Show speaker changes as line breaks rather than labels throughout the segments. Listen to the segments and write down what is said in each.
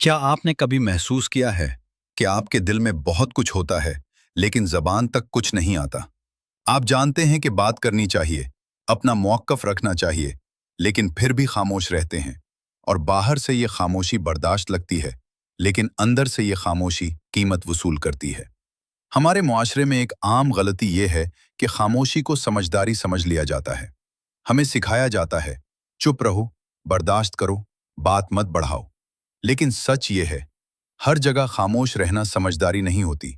क्या आपने कभी महसूस किया है कि आपके दिल में बहुत कुछ होता है लेकिन जबान तक कुछ नहीं आता? आप जानते हैं कि बात करनी चाहिए, अपना मौक़िफ़ रखना चाहिए, लेकिन फिर भी खामोश रहते हैं। और बाहर से ये खामोशी बर्दाश्त लगती है, लेकिन अंदर से ये खामोशी कीमत वसूल करती है। हमारे मुआशरे में एक आम गलती ये है कि खामोशी को समझदारी समझ लिया जाता है। हमें सिखाया जाता है, चुप रहो, बर्दाश्त करो, बात मत बढ़ाओ। लेकिन सच ये है, हर जगह खामोश रहना समझदारी नहीं होती।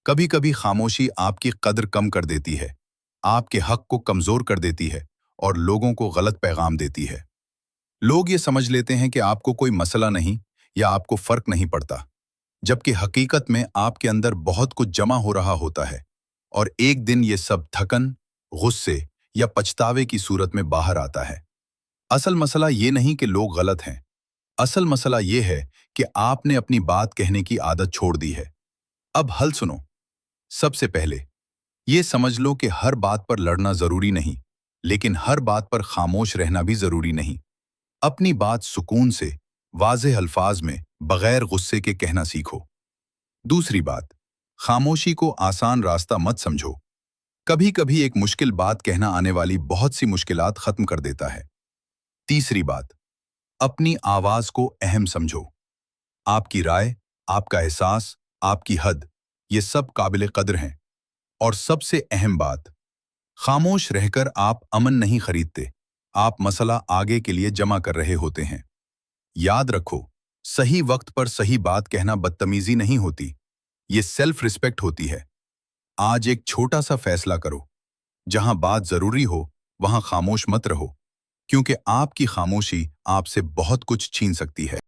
कभी कभी खामोशी आपकी कद्र कम कर देती है, आपके हक को कमजोर कर देती है और लोगों को गलत पैगाम देती है। लोग ये समझ लेते हैं कि आपको कोई मसला नहीं या आपको फर्क नहीं पड़ता, जबकि हकीकत में आपके अंदर बहुत कुछ जमा हो रहा होता है और एक दिन ये सब थकन, गुस्से या पछतावे की सूरत में बाहर आता है। असल मसला ये नहीं कि लोग गलत हैं, असल मसला ये है कि आपने अपनी बात कहने की आदत छोड़ दी है। अब हल सुनो। सबसे पहले ये समझ लो कि हर बात पर लड़ना जरूरी नहीं, लेकिन हर बात पर खामोश रहना भी जरूरी नहीं। अपनी बात सुकून से, वाज़ेह अल्फाज में, बगैर गुस्से के कहना सीखो। दूसरी बात, खामोशी को आसान रास्ता मत समझो। कभी कभी एक मुश्किल बात कहना आने वाली बहुत सी मुश्किलात खत्म कर देता है। तीसरी बात, अपनी आवाज को अहम समझो। आपकी राय, आपका एहसास, आपकी हद, ये सब काबिल कद्र हैं। और सबसे अहम बात, खामोश रहकर आप अमन नहीं खरीदते, आप मसला आगे के लिए जमा कर रहे होते हैं। याद रखो, सही वक्त पर सही बात कहना बदतमीजी नहीं होती, ये सेल्फ रिस्पेक्ट होती है। आज एक छोटा सा फैसला करो, जहां बात जरूरी हो वहां खामोश मत रहो, क्योंकि आपकी खामोशी आपसे बहुत कुछ छीन सकती है।